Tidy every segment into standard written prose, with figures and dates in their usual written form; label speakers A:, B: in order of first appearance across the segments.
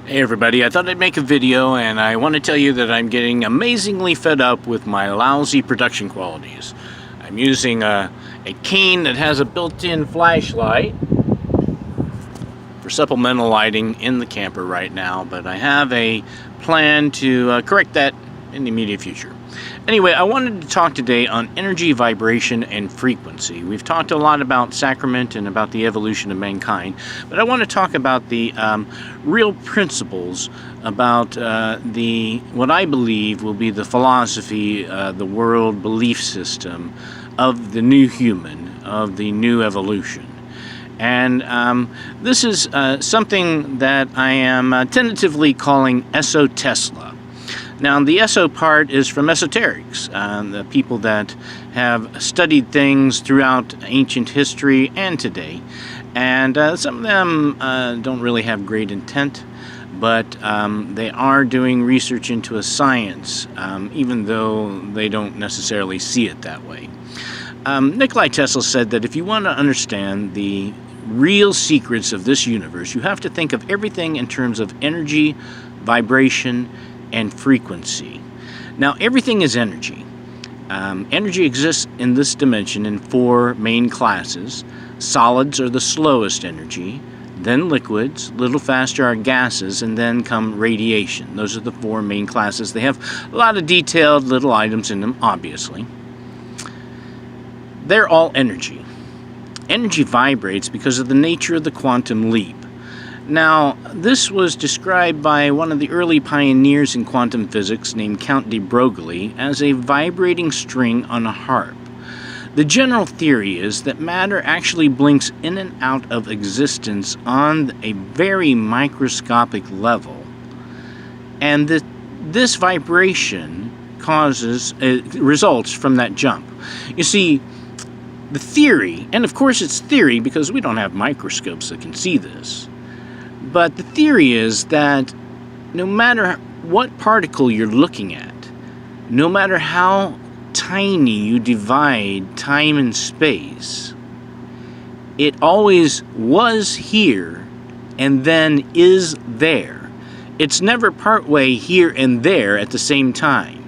A: Hey everybody, I thought I'd make a video and I want to tell you that I'm getting amazingly fed up with my lousy production qualities. I'm using a cane that has a built-in flashlight for supplemental lighting in the camper right now, but I have a plan to correct that in the immediate future. Anyway, I wanted to talk today on energy, vibration, and frequency. We've talked a lot about sacrament and about the evolution of mankind, but I want to talk about the real principles about what I believe will be the philosophy, the world belief system of the new human, of the new evolution. And this is something that I am tentatively calling Eso-Tesla. Now, the eso part is from esoterics, the people that have studied things throughout ancient history and today. And some of them don't really have great intent, but they are doing research into a science, even though they don't necessarily see it that way. Nikola Tesla said that if you want to understand the real secrets of this universe, you have to think of everything in terms of energy, vibration, and frequency. Now, everything is energy. Energy exists in this dimension in four main classes. Solids are the slowest energy, then liquids, a little faster are gases, and then come radiation. Those are the four main classes. They have a lot of detailed little items in them, obviously. They're all energy. Energy vibrates because of the nature of the quantum leap. Now, this was described by one of the early pioneers in quantum physics named Count de Broglie as a vibrating string on a harp. The general theory is that matter actually blinks in and out of existence on a very microscopic level, and that this vibration results from that jump. You see, the theory, and of course it's theory because we don't have microscopes that can see this, but the theory is that no matter what particle you're looking at, no matter how tiny you divide time and space, it always was here and then is there. It's never partway here and there at the same time.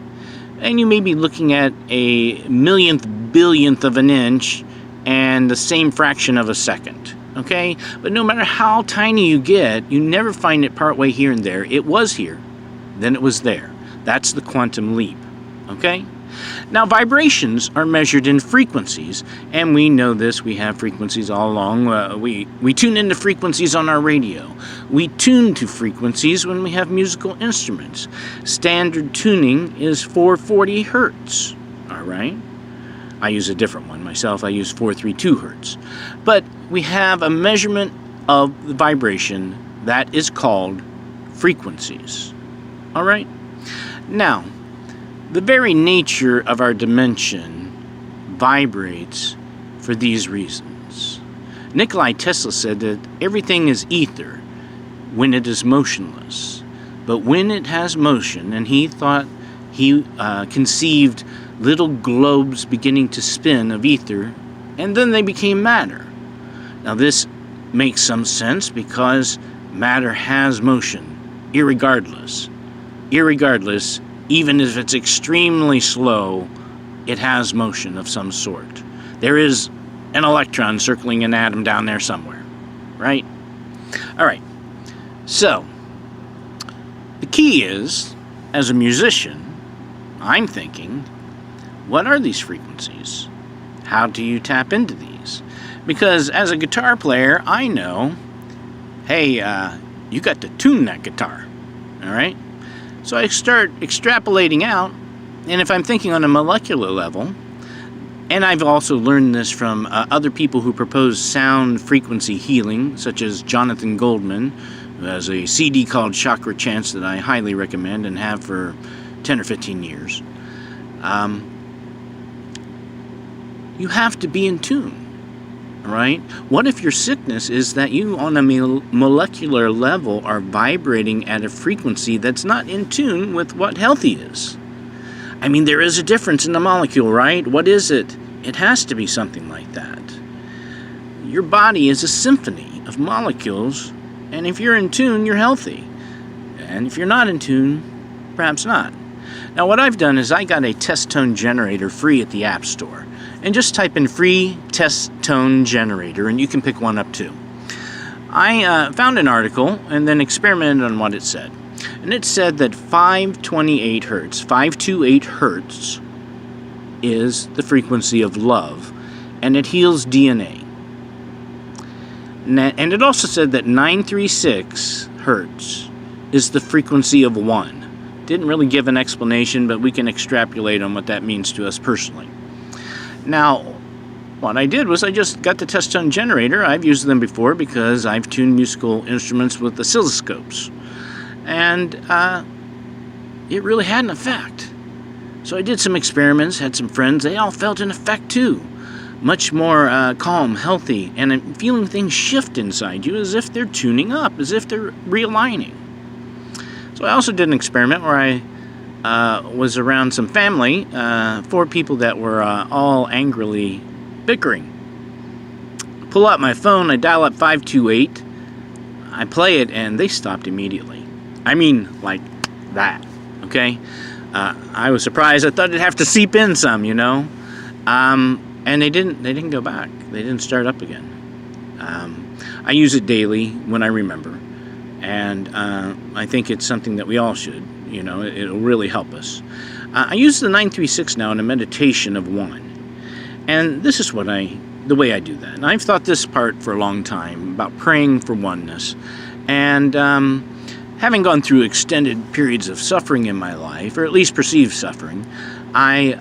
A: And you may be looking at a millionth billionth of an inch and the same fraction of a second. Okay? But no matter how tiny you get, you never find it partway here and there. It was here, then it was there. That's the quantum leap. Okay? Now, vibrations are measured in frequencies, and we know this. We have frequencies all along. We tune into frequencies on our radio. We tune to frequencies when we have musical instruments. Standard tuning is 440 hertz. All right? I use a different one myself. I use 432 hertz. But we have a measurement of the vibration that is called frequencies. All right? Now, the very nature of our dimension vibrates for these reasons. Nikola Tesla said that everything is ether when it is motionless. But when it has motion, and he thought he conceived little globes beginning to spin of ether, and then they became matter. Now this makes some sense because matter has motion, irregardless. Irregardless, even if it's extremely slow, it has motion of some sort. There is an electron circling an atom down there somewhere, right? All right, so the key is, as a musician, I'm thinking, what are these frequencies? How do you tap into these? Because as a guitar player, I know, hey, you got to tune that guitar, all right? So I start extrapolating out, and if I'm thinking on a molecular level, and I've also learned this from other people who propose sound frequency healing, such as Jonathan Goldman, who has a CD called Chakra Chants that I highly recommend and have for 10 or 15 years. You have to be in tune, right? What if your sickness is that you on a molecular level are vibrating at a frequency that's not in tune with what healthy is? I mean, there is a difference in the molecule, right? What is it? It has to be something like that. Your body is a symphony of molecules, and if you're in tune, you're healthy. And if you're not in tune, perhaps not. Now what I've done is I got a test tone generator free at the App Store. And just type in free test tone generator and you can pick one up too. I found an article and then experimented on what it said. And it said that 528 hertz is the frequency of love, and it heals DNA. And it also said that 936 hertz is the frequency of 1. Didn't really give an explanation, but we can extrapolate on what that means to us personally. Now, what I did was I just got the test tone generator. I've used them before because I've tuned musical instruments with oscilloscopes. And it really had an effect. So I did some experiments, had some friends. They all felt an effect too. Much more calm, healthy, and I'm feeling things shift inside you as if they're tuning up, as if they're realigning. So I also did an experiment where I was around some family, 4 people that were all angrily bickering. Pull out my phone, I dial up 528, I play it, and they stopped immediately. I mean, like that, okay? I was surprised. I thought it'd have to seep in some, you know? And they didn't go back. They didn't start up again. I use it daily when I remember. And I think it's something that we all should, you know, it'll really help us. I use the 936 now in a meditation of 1. And this is the way I do that. And I've thought this part for a long time, about praying for oneness. And having gone through extended periods of suffering in my life, or at least perceived suffering, I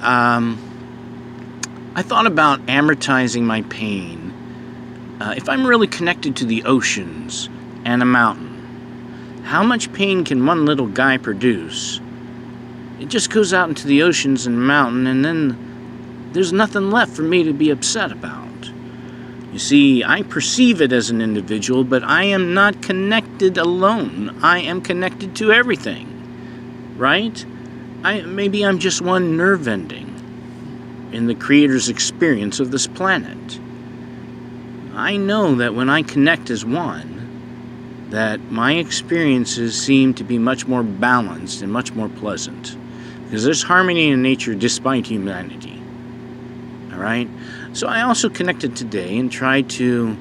A: thought about amortizing my pain. If I'm really connected to the oceans and a mountain, how much pain can one little guy produce? It just goes out into the oceans and mountain, and then there's nothing left for me to be upset about. You see, I perceive it as an individual, but I am not connected alone. I am connected to everything, right? Maybe I'm just one nerve ending in the Creator's experience of this planet. I know that when I connect as one, that my experiences seem to be much more balanced and much more pleasant, because there's harmony in nature despite humanity. All right? So I also connected today and tried to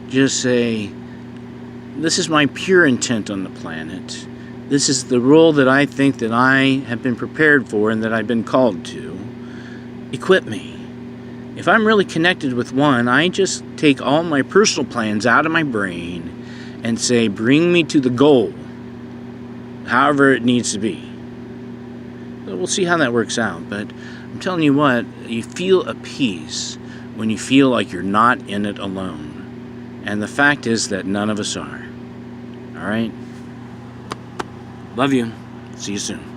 A: just say, this is my pure intent on the planet. This is the role that I think that I have been prepared for and that I've been called to. Equip me. If I'm really connected with one, I just take all my personal plans out of my brain and say, bring me to the goal, however it needs to be. So we'll see how that works out, but I'm telling you what, you feel a peace when you feel like you're not in it alone. And the fact is that none of us are. All right? Love you. See you soon.